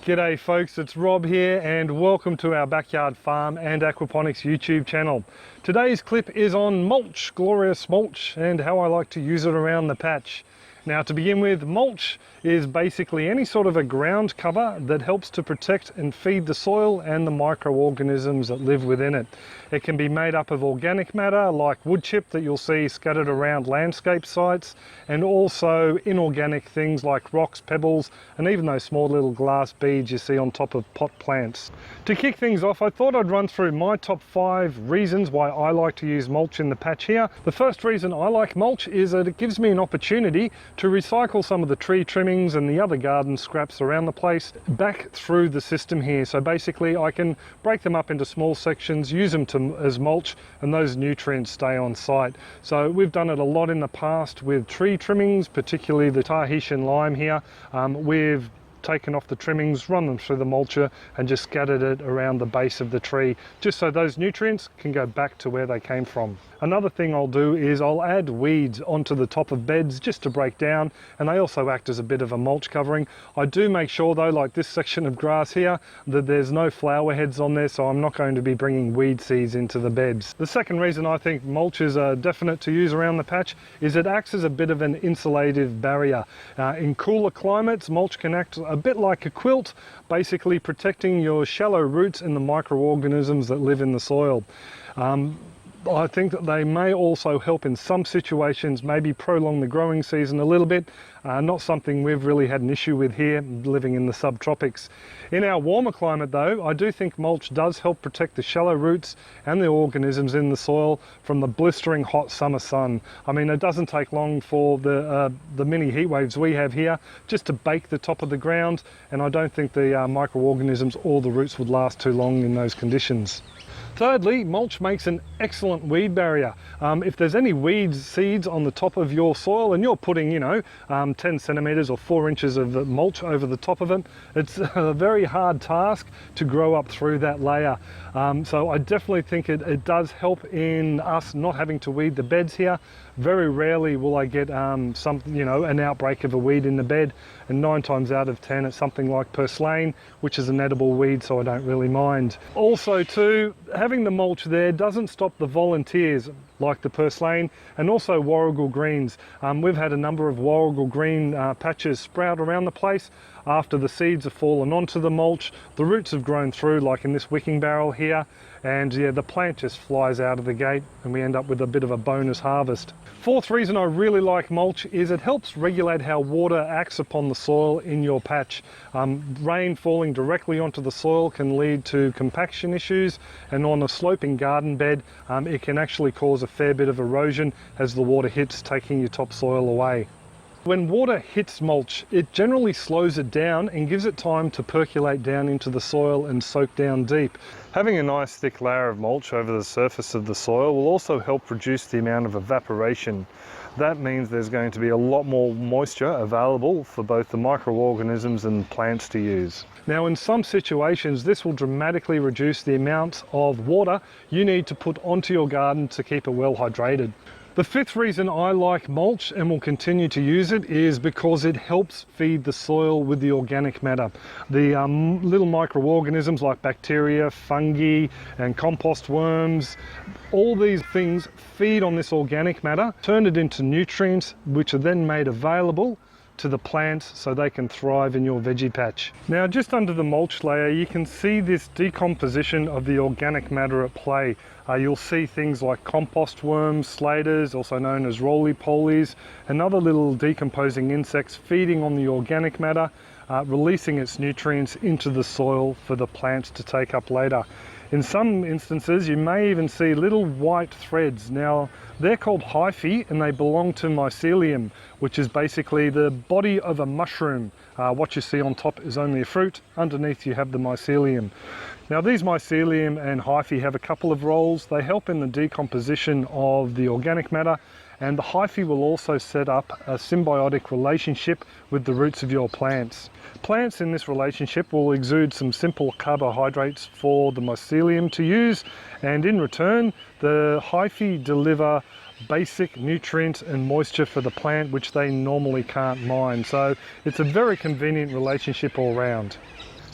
G'day folks, it's Rob here and welcome to our backyard farm and aquaponics YouTube channel. Today's clip is on mulch, glorious mulch, and how I like to use it around the patch. Now, to begin with, mulch is basically any sort of a ground cover that helps to protect and feed the soil and the microorganisms that live within it. It can be made up of organic matter like woodchip that you'll see scattered around landscape sites, and also inorganic things like rocks, pebbles, and even those small little glass beads you see on top of pot plants. To kick things off, I thought I'd run through my top 5 reasons why I like to use mulch in the patch here. The first reason I like mulch is that it gives me an opportunity to recycle some of the tree trimmings and the other garden scraps around the place back through the system here. So basically I can break them up into small sections, use them as mulch, and those nutrients stay on site. So we've done it a lot in the past with tree trimmings, particularly the Tahitian lime here. We've taken off the trimmings, run them through the mulcher and just scattered it around the base of the tree, just so those nutrients can go back to where they came from. Another thing I'll do is I'll add weeds onto the top of beds just to break down, and they also act as a bit of a mulch covering. I do make sure though, like this section of grass here, that there's no flower heads on there, so I'm not going to be bringing weed seeds into the beds. The second reason I think mulch is definite to use around the patch is it acts as a bit of an insulative barrier. In cooler climates, mulch can act a bit like a quilt, basically protecting your shallow roots and the microorganisms that live in the soil. I think that they may also help in some situations, maybe prolong the growing season a little bit. Not something we've really had an issue with here, living in the subtropics. In our warmer climate though, I do think mulch does help protect the shallow roots and the organisms in the soil from the blistering hot summer sun. I mean, it doesn't take long for the mini heat waves we have here just to bake the top of the ground, and I don't think the microorganisms or the roots would last too long in those conditions. Thirdly, mulch makes an excellent weed barrier. If there's any weeds, seeds on the top of your soil and you're putting, 10 centimeters or 4 inches of mulch over the top of it, it's a very hard task to grow up through that layer. So I definitely think it does help in us not having to weed the beds here. Very rarely will I get an outbreak of a weed in the bed, and 9 times out of 10 it's something like purslane, which is an edible weed, so I don't really mind. Also too, having the mulch there doesn't stop the volunteers like the purslane and also warrigal greens. We've had a number of warrigal green patches sprout around the place after the seeds have fallen onto the mulch. The roots have grown through, like in this wicking barrel here, and yeah, the plant just flies out of the gate and we end up with a bit of a bonus harvest. Fourth reason I really like mulch is it helps regulate how water acts upon the soil in your patch. Rain falling directly onto the soil can lead to compaction issues, and on a sloping garden bed it can actually cause a fair bit of erosion as the water hits, taking your topsoil away. When water hits mulch, it generally slows it down and gives it time to percolate down into the soil and soak down deep. Having a nice thick layer of mulch over the surface of the soil will also help reduce the amount of evaporation. That means there's going to be a lot more moisture available for both the microorganisms and plants to use. Now, in some situations, this will dramatically reduce the amount of water you need to put onto your garden to keep it well hydrated. The fifth reason I like mulch and will continue to use it is because it helps feed the soil with the organic matter. The little microorganisms like bacteria, fungi, and compost worms, all these things feed on this organic matter, turn it into nutrients, which are then made available to the plants so they can thrive in your veggie patch. Now, just under the mulch layer, you can see this decomposition of the organic matter at play. You'll see things like compost worms, slaters, also known as roly-polies, and other little decomposing insects feeding on the organic matter, releasing its nutrients into the soil for the plants to take up later. In some instances, you may even see little white threads. Now, they're called hyphae and they belong to mycelium, which is basically the body of a mushroom. What you see on top is only a fruit. Underneath you have the mycelium. Now, these mycelium and hyphae have a couple of roles. They help in the decomposition of the organic matter, and the hyphae will also set up a symbiotic relationship with the roots of your plants. Plants in this relationship will exude some simple carbohydrates for the mycelium to use, and in return the hyphae deliver basic nutrients and moisture for the plant which they normally can't mine. So it's a very convenient relationship all round.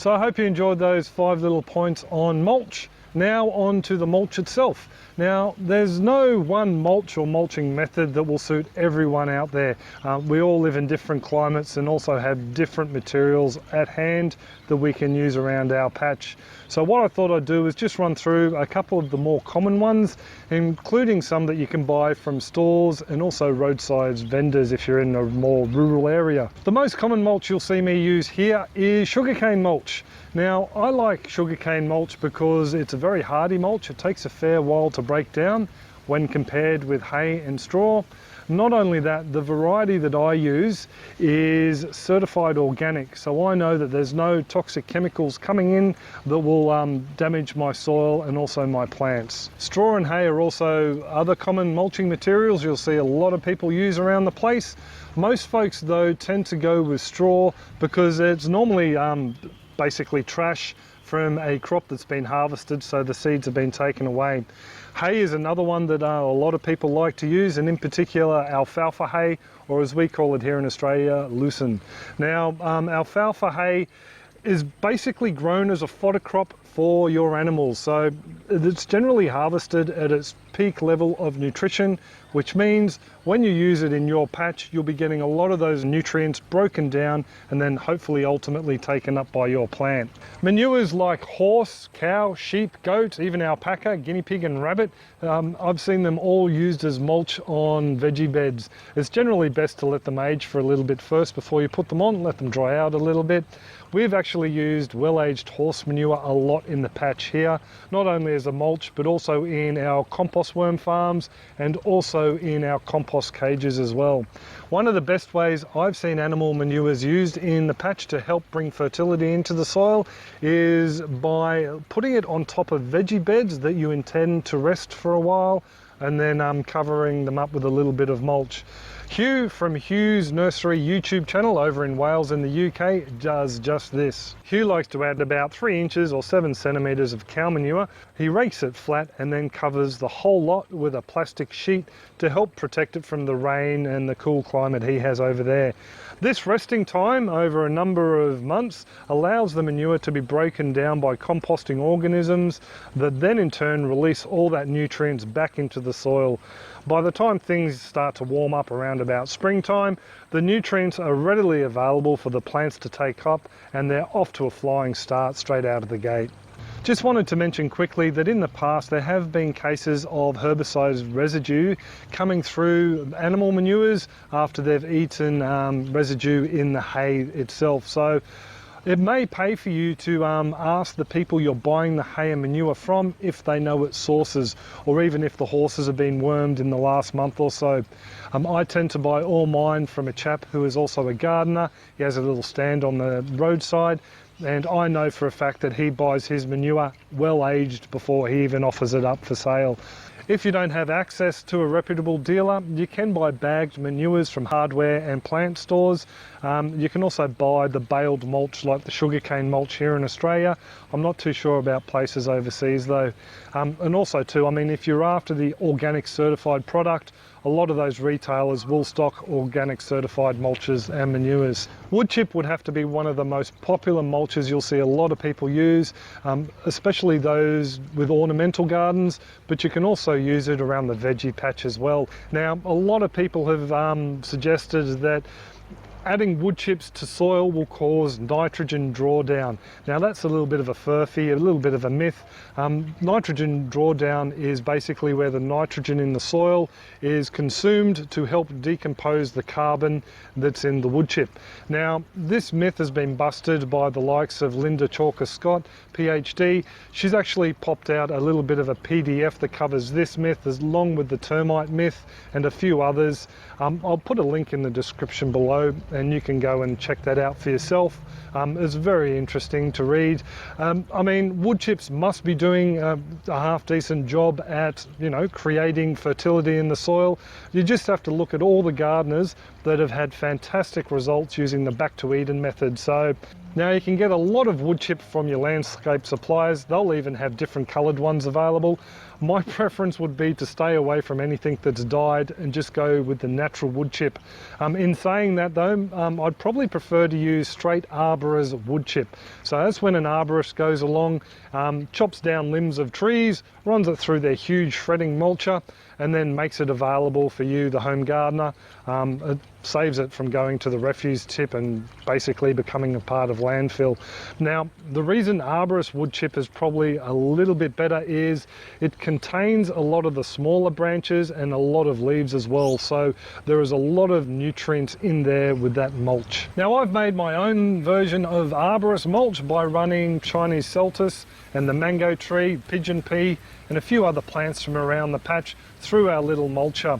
So I hope you enjoyed those 5 little points on mulch. Now on to the mulch itself. Now there's no one mulch or mulching method that will suit everyone out there. We all live in different climates and also have different materials at hand that we can use around our patch. So what I thought I'd do is just run through a couple of the more common ones, including some that you can buy from stores and also roadside vendors if you're in a more rural area. The most common mulch you'll see me use here is sugarcane mulch. Now I like sugarcane mulch because it's a very hardy mulch. It takes a fair while to break down when compared with hay and straw. Not only that, the variety that I use is certified organic, so I know that there's no toxic chemicals coming in that will damage my soil and also my plants. Straw and hay are also other common mulching materials you'll see a lot of people use around the place. Most folks though tend to go with straw because it's normally basically trash from a crop that's been harvested, so the seeds have been taken away. Hay is another one that a lot of people like to use, and in particular alfalfa hay, or as we call it here in Australia, lucerne. Now alfalfa hay is basically grown as a fodder crop for your animals, so it's generally harvested at its peak level of nutrition, which means when you use it in your patch you'll be getting a lot of those nutrients broken down and then hopefully ultimately taken up by your plant. Manures like horse, cow, sheep, goat, even alpaca, guinea pig and rabbit, I've seen them all used as mulch on veggie beds. It's generally best to let them age for a little bit first before you put them on, let them dry out a little bit. We've actually used well-aged horse manure a lot in the patch here, not only as a mulch but also in our compost worm farms and also in our compost cages as well. One of the best ways I've seen animal manures used in the patch to help bring fertility into the soil is by putting it on top of veggie beds that you intend to rest for a while and then covering them up with a little bit of mulch. Hugh from Hugh's Nursery YouTube channel over in Wales in the UK does just this. Hugh likes to add about 3 inches or 7 centimetres of cow manure. He rakes it flat and then covers the whole lot with a plastic sheet to help protect it from the rain and the cool climate he has over there. This resting time over a number of months allows the manure to be broken down by composting organisms that then in turn release all that nutrients back into the soil. By the time things start to warm up around about springtime, the nutrients are readily available for the plants to take up and they're off to a flying start straight out of the gate. Just wanted to mention quickly that in the past there have been cases of herbicide residue coming through animal manures after they've eaten residue in the hay itself. So it may pay for you to ask the people you're buying the hay and manure from if they know its sources, or even if the horses have been wormed in the last month or so. I tend to buy all mine from a chap who is also a gardener. He has a little stand on the roadside, and I know for a fact that he buys his manure well aged before he even offers it up for sale. If you don't have access to a reputable dealer, you can buy bagged manures from hardware and plant stores. You can also buy the baled mulch like the sugarcane mulch here in Australia. I'm not too sure about places overseas though. And also too, I mean, if you're after the organic certified product, a lot of those retailers will stock organic certified mulches and manures. Woodchip would have to be one of the most popular mulches you'll see a lot of people use, especially those with ornamental gardens, but you can also use it around the veggie patch as well. Now, a lot of people have suggested that adding wood chips to soil will cause nitrogen drawdown. Now that's a little bit of a furphy, a little bit of a myth. Nitrogen drawdown is basically where the nitrogen in the soil is consumed to help decompose the carbon that's in the wood chip. Now this myth has been busted by the likes of Linda Chalker-Scott, PhD. She's actually popped out a little bit of a PDF that covers this myth along with the termite myth and a few others. I'll put a link in the description below and you can go and check that out for yourself. It's very interesting to read. I mean, wood chips must be doing a half decent job at, you know, creating fertility in the soil. You just have to look at all the gardeners that have had fantastic results using the back to Eden method. So Now you can get a lot of wood chip from your landscape suppliers. They'll even have different coloured ones available. My preference would be to stay away from anything that's dyed and just go with the natural wood chip. In saying that though, I'd probably prefer to use straight Arborist wood chip. So that's when an arborist goes along, chops down limbs of trees, runs it through their huge shredding mulcher, and then makes it available for you, the home gardener. It saves it from going to the refuse tip and basically becoming a part of landfill. Now, the reason Arborist wood chip is probably a little bit better is it contains a lot of the smaller branches and a lot of leaves as well. So there is a lot of nutrients in there with that mulch. Now, I've made my own version of Arborist mulch by running Chinese celtis and the mango tree, pigeon pea, and a few other plants from around the patch through our little mulcher.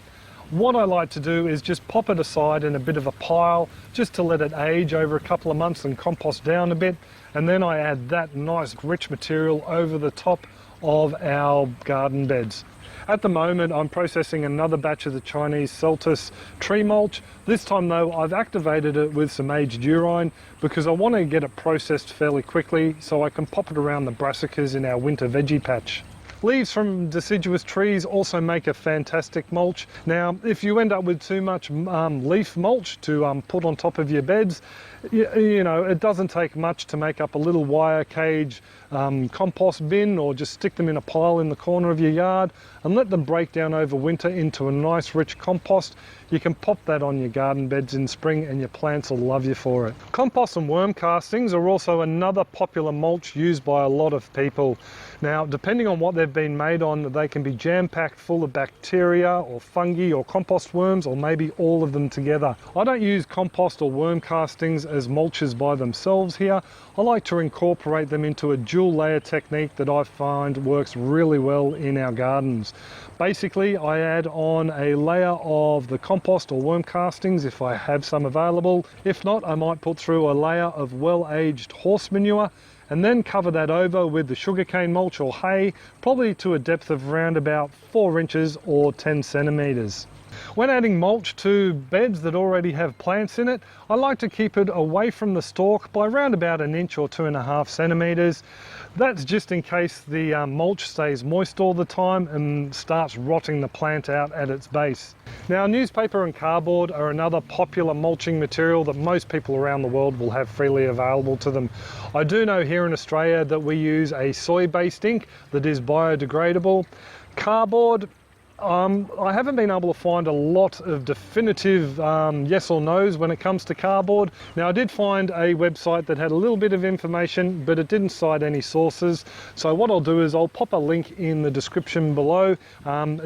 What I like to do is just pop it aside in a bit of a pile just to let it age over a couple of months and compost down a bit, and then I add that nice rich material over the top of our garden beds. At the moment I'm processing another batch of the Chinese celtis tree mulch. This time though I've activated it with some aged urine because I want to get it processed fairly quickly so I can pop it around the brassicas in our winter veggie patch. Leaves from deciduous trees also make a fantastic mulch. Now, if you end up with too much leaf mulch to put on top of your beds, you know, it doesn't take much to make up a little wire cage compost bin, or just stick them in a pile in the corner of your yard and let them break down over winter into a nice rich compost. You can pop that on your garden beds in spring and your plants will love you for it. Compost and worm castings are also another popular mulch used by a lot of people. Now, depending on what they've been made on, they can be jam-packed full of bacteria or fungi or compost worms, or maybe all of them together. I don't use compost or worm castings as mulches by themselves here. I like to incorporate them into a dual layer technique that I find works really well in our gardens. Basically, I add on a layer of the compost or worm castings if I have some available. If not, I might put through a layer of well-aged horse manure and then cover that over with the sugarcane mulch or hay, probably to a depth of around about 4 inches or 10 centimeters. When adding mulch to beds that already have plants in it, I like to keep it away from the stalk by around about 1 inch or 2.5 centimeters. That's just in case the mulch stays moist all the time and starts rotting the plant out at its base. Now, newspaper and cardboard are another popular mulching material that most people around the world will have freely available to them. I do know here in Australia that we use a soy-based ink that is biodegradable. Cardboard, I haven't been able to find a lot of definitive yes or no's when it comes to cardboard. Now, I did find a website that had a little bit of information, but it didn't cite any sources. So what I'll do is I'll pop a link in the description below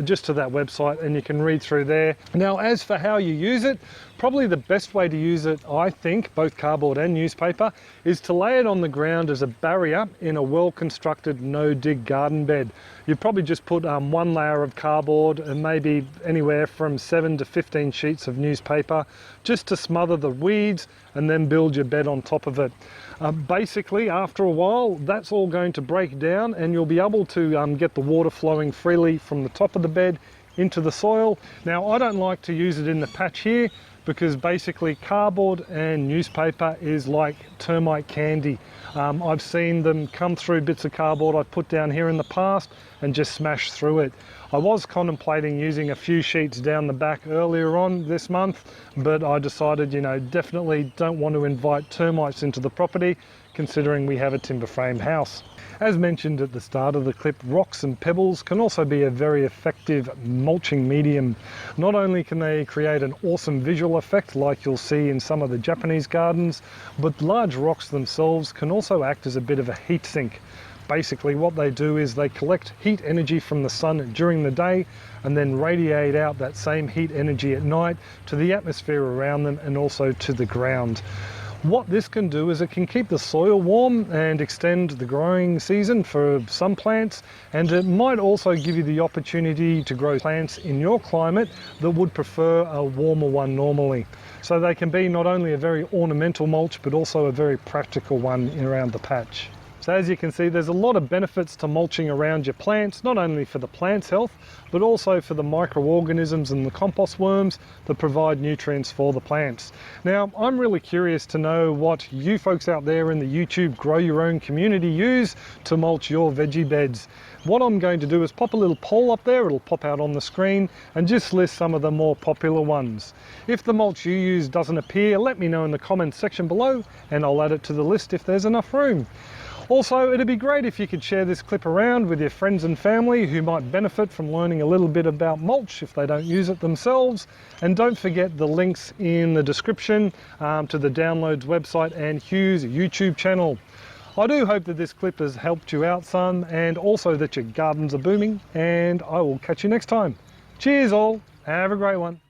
just to that website, and you can read through there. Now, as for how you use it, probably the best way to use it, I think, both cardboard and newspaper, is to lay it on the ground as a barrier in a well-constructed no-dig garden bed. You probably just put 1 layer of cardboard and maybe anywhere from 7 to 15 sheets of newspaper just to smother the weeds, and then build your bed on top of it. Basically, after a while, that's all going to break down and you'll be able to get the water flowing freely from the top of the bed into the soil. Now, I don't like to use it in the patch here because basically cardboard and newspaper is like termite candy. I've seen them come through bits of cardboard I put down here in the past and just smash through it. I was contemplating using a few sheets down the back earlier on this month, but I decided, you know, definitely don't want to invite termites into the property considering we have a timber frame house. As mentioned at the start of the clip, rocks and pebbles can also be a very effective mulching medium. Not only can they create an awesome visual effect like you'll see in some of the Japanese gardens, but large rocks themselves can also act as a bit of a heat sink. Basically what they do is they collect heat energy from the sun during the day and then radiate out that same heat energy at night to the atmosphere around them and also to the ground. What this can do is it can keep the soil warm and extend the growing season for some plants, and it might also give you the opportunity to grow plants in your climate that would prefer a warmer one normally. So they can be not only a very ornamental mulch but also a very practical one around the patch. So as you can see, there's a lot of benefits to mulching around your plants, not only for the plant's health, but also for the microorganisms and the compost worms that provide nutrients for the plants. Now, I'm really curious to know what you folks out there in the YouTube Grow Your Own community use to mulch your veggie beds. What I'm going to do is pop a little poll up there, it'll pop out on the screen, and just list some of the more popular ones. If the mulch you use doesn't appear, let me know in the comments section below, and I'll add it to the list if there's enough room. Also, it'd be great if you could share this clip around with your friends and family who might benefit from learning a little bit about mulch if they don't use it themselves. And don't forget the links in the description to the Downloads website and Hugh's YouTube channel. I do hope that this clip has helped you out some, and also that your gardens are booming, and I will catch you next time. Cheers all, have a great one.